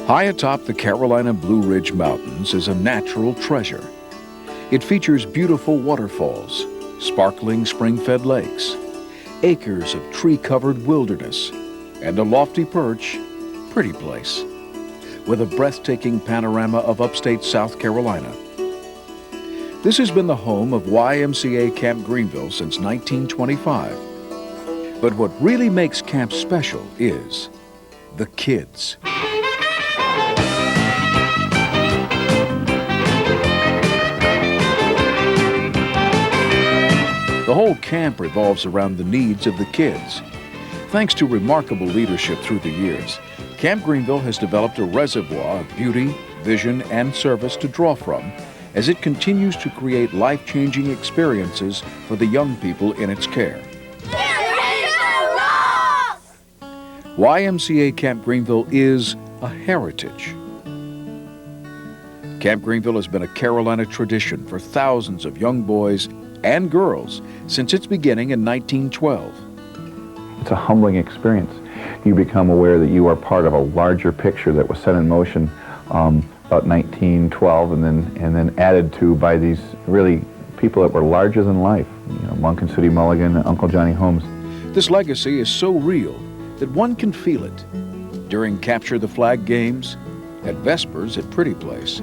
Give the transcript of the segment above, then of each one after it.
High atop the Carolina Blue Ridge Mountains is a natural treasure. It features beautiful waterfalls, sparkling spring-fed lakes, acres of tree-covered wilderness, and a lofty perch, pretty place, with a breathtaking panorama of upstate South Carolina. This has been the home of YMCA Camp Greenville since 1925. But what really makes camp special is the kids. The whole camp revolves around the needs of the kids. Thanks to remarkable leadership through the years, Camp Greenville has developed a reservoir of beauty, vision, and service to draw from as it continues to create life-changing experiences for the young people in its care. YMCA Camp Greenville is a heritage. Camp Greenville has been a Carolina tradition for thousands of young boys and girls since its beginning in 1912. It's a humbling experience. You become aware that you are part of a larger picture that was set in motion about 1912 and then added to by these really people that were larger than life. You know, Monk and Sooty Mulligan and Uncle Johnny Holmes. This legacy is so real that one can feel it during Capture the Flag games, at Vespers at Pretty Place,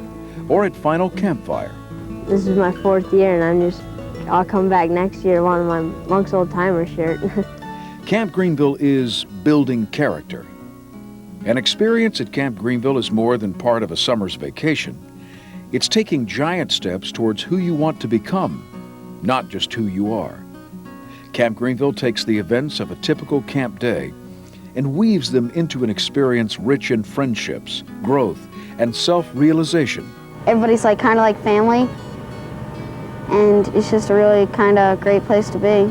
or at Final Campfire. This is my 4th year and I'll come back next year wanting my Monk's Old Timer shirt. Camp Greenville is building character. An experience at Camp Greenville is more than part of a summer's vacation. It's taking giant steps towards who you want to become, not just who you are. Camp Greenville takes the events of a typical camp day and weaves them into an experience rich in friendships, growth, and self-realization. Everybody's kind of like family, and it's just a really kind of great place to be.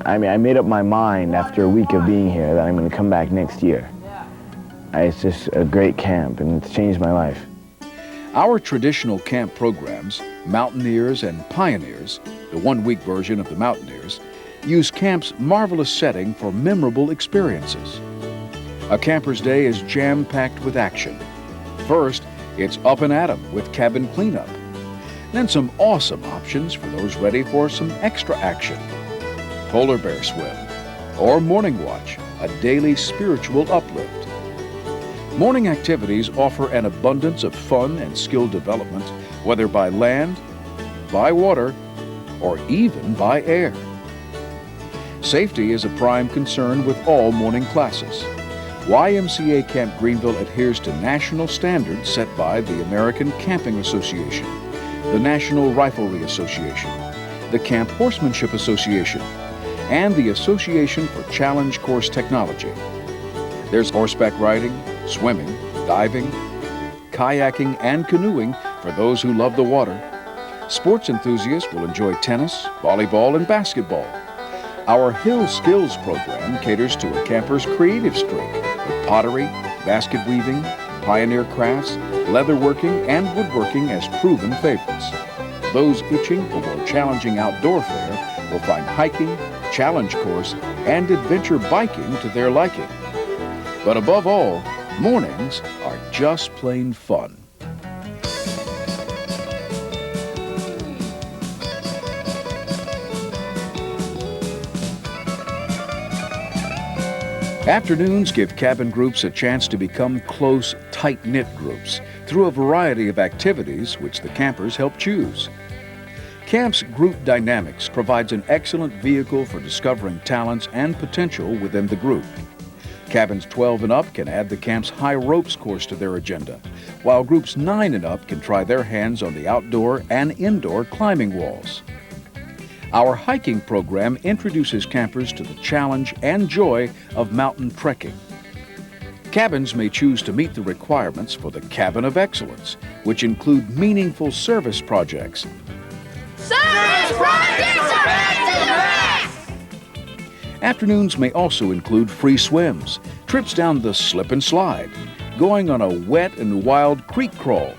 I made up my mind after a week of being here that I'm going to come back next year. It's just a great camp, and it's changed my life. Our traditional camp programs, Mountaineers and Pioneers, the one-week version of the Mountaineers, use camp's marvelous setting for memorable experiences. A camper's day is jam-packed with action. First, it's up and at 'em with cabin cleanup. Then some awesome options for those ready for some extra action. Polar bear swim, or morning watch, a daily spiritual uplift. Morning activities offer an abundance of fun and skill development, whether by land, by water, or even by air. Safety is a prime concern with all morning classes. YMCA Camp Greenville adheres to national standards set by the American Camping Association, the National Riflery Association, the Camp Horsemanship Association, and the Association for Challenge Course Technology. There's horseback riding, swimming, diving, kayaking, and canoeing for those who love the water. Sports enthusiasts will enjoy tennis, volleyball, and basketball. Our Hill Skills program caters to a camper's creative streak with pottery, basket weaving, pioneer crafts, leatherworking, and woodworking as proven favorites. Those itching for more challenging outdoor fare will find hiking, challenge course, and adventure biking to their liking. But above all, mornings are just plain fun. Afternoons give cabin groups a chance to become close, tight-knit groups through a variety of activities which the campers help choose. Camp's group dynamics provides an excellent vehicle for discovering talents and potential within the group. Cabins 12 and up can add the camp's high ropes course to their agenda, while groups 9 and up can try their hands on the outdoor and indoor climbing walls. Our hiking program introduces campers to the challenge and joy of mountain trekking. Cabins may choose to meet the requirements for the Cabin of Excellence, which include meaningful service projects. Service projects are excellence! Afternoons may also include free swims, trips down the slip and slide, going on a wet and wild creek crawl,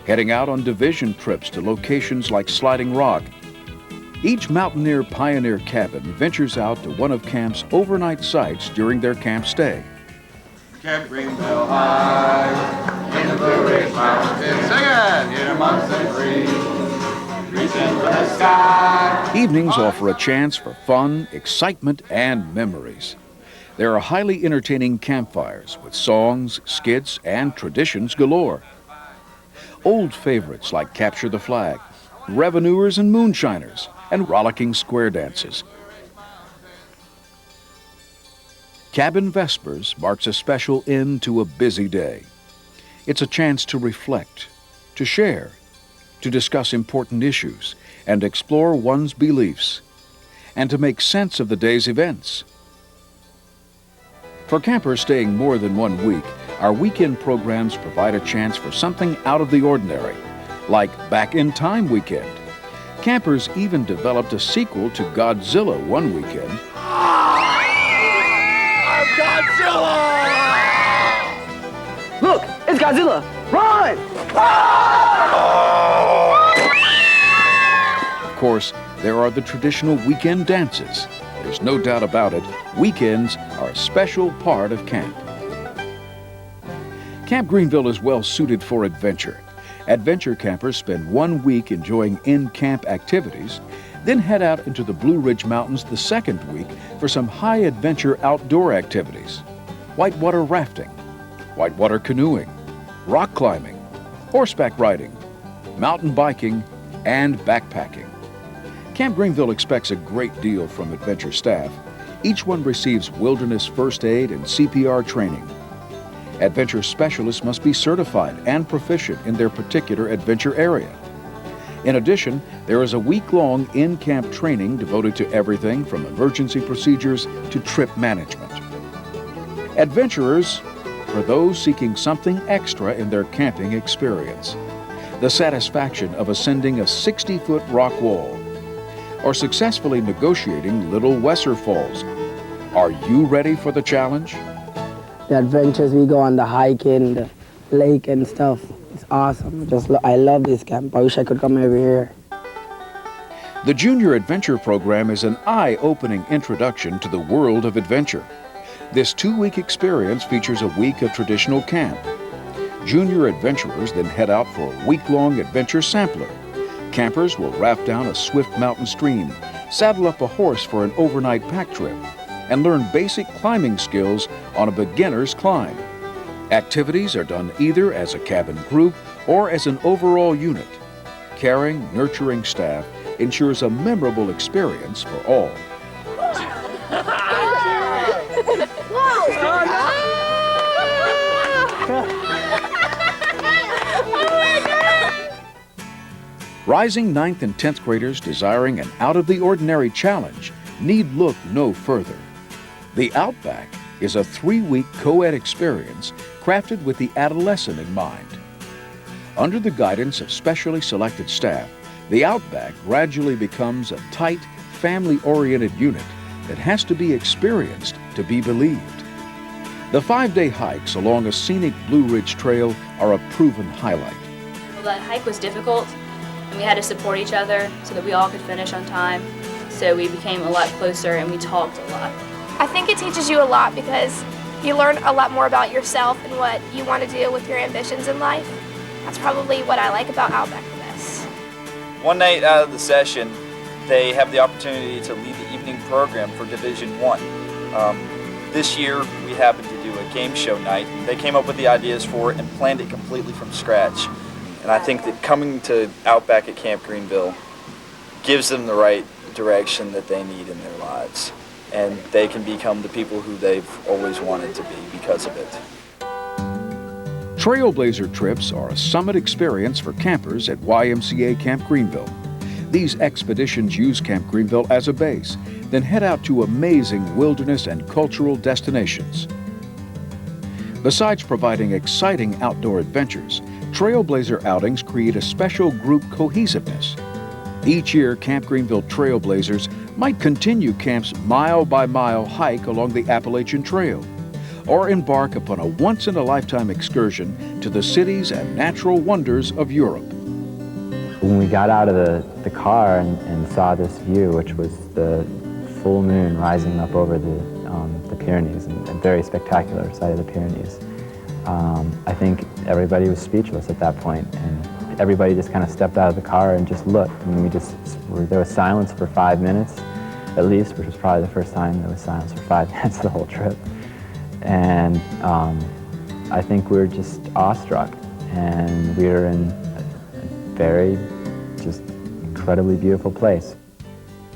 heading out on division trips to locations like Sliding Rock. Each Mountaineer Pioneer cabin ventures out to one of camp's overnight sites during their camp stay. Camp Greenville high, in the Blue Ridge Mountains, sing it, in amongst the trees, reaching for the sky. Evenings offer a chance for fun, excitement, and memories. There are highly entertaining campfires with songs, skits, and traditions galore. Old favorites like Capture the Flag, Revenuers and Moonshiners, and rollicking square dances. Cabin Vespers marks a special end to a busy day. It's a chance to reflect, to share, to discuss important issues, and explore one's beliefs, and to make sense of the day's events. For campers staying more than 1 week, our weekend programs provide a chance for something out of the ordinary, like Back in Time Weekend. Campers even developed a sequel to Godzilla one weekend. I'm Godzilla! Look, it's Godzilla! Run! Of course, there are the traditional weekend dances. There's no doubt about it, weekends are a special part of camp. Camp Greenville is well suited for adventure. Adventure campers spend 1 week enjoying in-camp activities, then head out into the Blue Ridge Mountains the second week for some high-adventure outdoor activities. Whitewater rafting, whitewater canoeing, rock climbing, horseback riding, mountain biking, and backpacking. Camp Greenville expects a great deal from adventure staff. Each one receives wilderness first aid and CPR training. Adventure specialists must be certified and proficient in their particular adventure area. In addition, there is a week-long in-camp training devoted to everything from emergency procedures to trip management. Adventurers are those seeking something extra in their camping experience. The satisfaction of ascending a 60-foot rock wall, or successfully negotiating Little Wesser Falls. Are you ready for the challenge? The adventures we go on, the hiking, the lake and stuff, it's awesome. I love this camp. I wish I could come every year. The Junior Adventure Program is an eye-opening introduction to the world of adventure. This 2-week experience features a week of traditional camp. Junior adventurers then head out for a week-long adventure sampler. Campers will raft down a swift mountain stream, saddle up a horse for an overnight pack trip, and learn basic climbing skills on a beginner's climb. Activities are done either as a cabin group or as an overall unit. Caring, nurturing staff ensures a memorable experience for all. Rising 9th and 10th graders desiring an out-of-the-ordinary challenge need look no further. The Outback is a 3-week co-ed experience crafted with the adolescent in mind. Under the guidance of specially selected staff, the Outback gradually becomes a tight, family-oriented unit that has to be experienced to be believed. The 5-day hikes along a scenic Blue Ridge Trail are a proven highlight. Well, that hike was difficult, and we had to support each other so that we all could finish on time. So we became a lot closer and we talked a lot. I think it teaches you a lot because you learn a lot more about yourself and what you want to do with your ambitions in life. That's probably what I like about Outback the best. One night out of the session, they have the opportunity to lead the evening program for Division I. This year, we happened to do a game show night. They came up with the ideas for it and planned it completely from scratch. And I think that coming to Outback at Camp Greenville gives them the right direction that they need in their lives. And they can become the people who they've always wanted to be because of it. Trailblazer trips are a summit experience for campers at YMCA Camp Greenville. These expeditions use Camp Greenville as a base, then head out to amazing wilderness and cultural destinations. Besides providing exciting outdoor adventures, Trailblazer outings create a special group cohesiveness. Each year, Camp Greenville Trailblazers might continue camp's mile-by-mile hike along the Appalachian Trail, or embark upon a once-in-a-lifetime excursion to the cities and natural wonders of Europe. When we got out of the car and saw this view, which was the full moon rising up over the Pyrenees, and very spectacular side of the Pyrenees. I think everybody was speechless at that point, and everybody just kind of stepped out of the car and just looked. And there was silence for 5 minutes, at least, which was probably the first time there was silence for 5 minutes the whole trip. And I think we were just awestruck, and we were in a very, just incredibly beautiful place.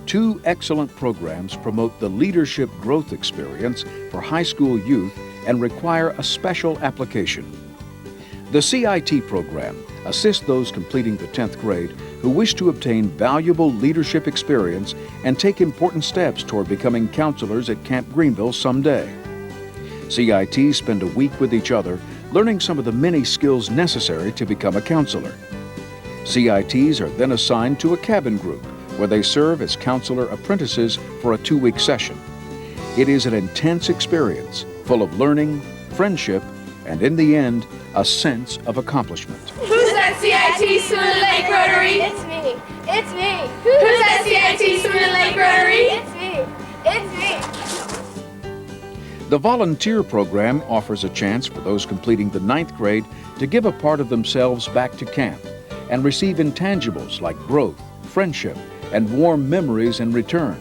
2 excellent programs promote the leadership growth experience for high school youth and require a special application. The CIT program assists those completing the 10th grade who wish to obtain valuable leadership experience and take important steps toward becoming counselors at Camp Greenville someday. CITs spend a week with each other, learning some of the many skills necessary to become a counselor. CITs are then assigned to a cabin group where they serve as counselor apprentices for a 2-week session. It is an intense experience, full of learning, friendship, and in the end, a sense of accomplishment. Who's that CIT Swimming Lake Rotary? It's me. It's me. Who's that CIT Swimming Lake Rotary? It's me. It's me. The volunteer program offers a chance for those completing the 9th grade to give a part of themselves back to camp and receive intangibles like growth, friendship, and warm memories in return.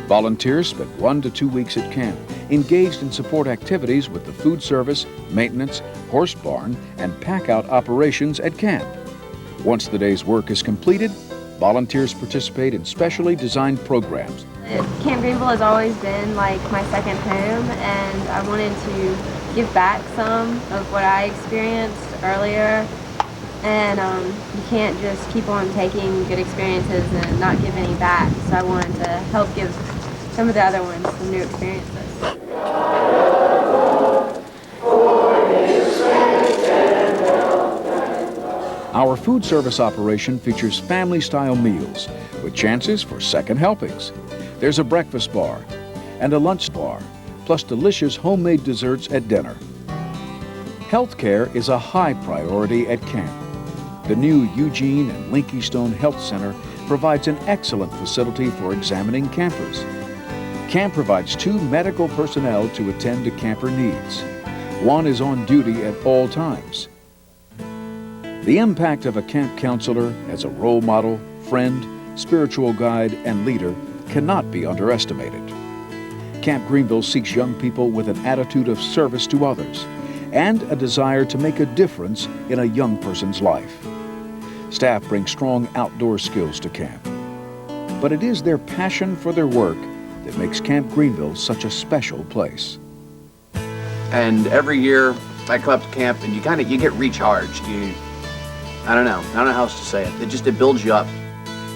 Volunteers spend 1 to 2 weeks at camp, engaged in support activities with the food service, maintenance, horse barn, and pack-out operations at camp. Once the day's work is completed, volunteers participate in specially designed programs. Camp Greenville has always been like my second home, and I wanted to give back some of what I experienced earlier. And you can't just keep on taking good experiences and not give any back. So I wanted to help give some of the other ones some new experiences. Our food service operation features family-style meals with chances for second helpings. There's a breakfast bar and a lunch bar, plus delicious homemade desserts at dinner. Healthcare is a high priority at camp. The new Eugene and Linky Stone Health Center provides an excellent facility for examining campers. Camp provides 2 medical personnel to attend to camper needs. One is on duty at all times. The impact of a camp counselor as a role model, friend, spiritual guide, and leader cannot be underestimated. Camp Greenville seeks young people with an attitude of service to others and a desire to make a difference in a young person's life. Staff bring strong outdoor skills to camp, but it is their passion for their work that makes Camp Greenville such a special place. And every year I come up to camp and you get recharged. I don't know how else to say it. It builds you up.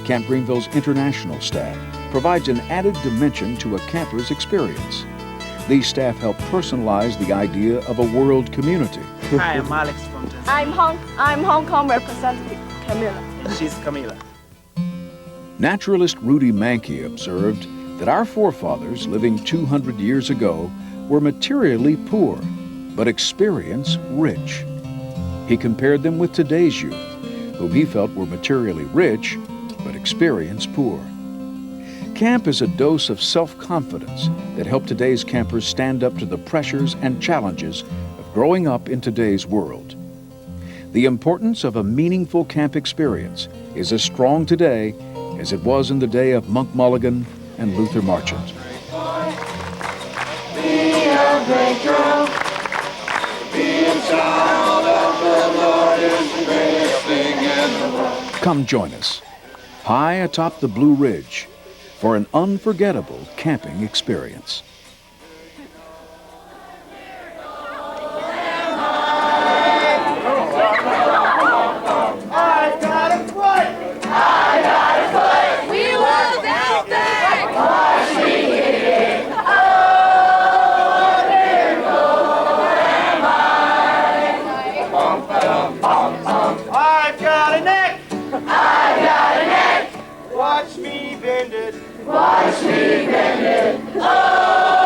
Camp Greenville's international staff provides an added dimension to a camper's experience. These staff help personalize the idea of a world community. Hi, I'm Alex from Tanzania. I'm Hong Kong representative Camilla. And she's Camila. Naturalist Rudy Mankey observed that our forefathers living 200 years ago were materially poor, but experience rich. He compared them with today's youth, whom he felt were materially rich, but experience poor. Camp is a dose of self-confidence that helped today's campers stand up to the pressures and challenges of growing up in today's world. The importance of a meaningful camp experience is as strong today as it was in the day of Monk Mulligan and Luther Marchant. Be a great girl. Be a child of the Lord is the greatest thing in the world. Come join us, high atop the Blue Ridge, for an unforgettable camping experience. Watch me bend it. Oh!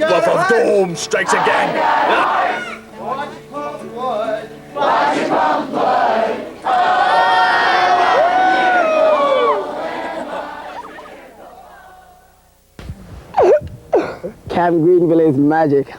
Bluff of Doom strikes again. Camp Greenville is magic.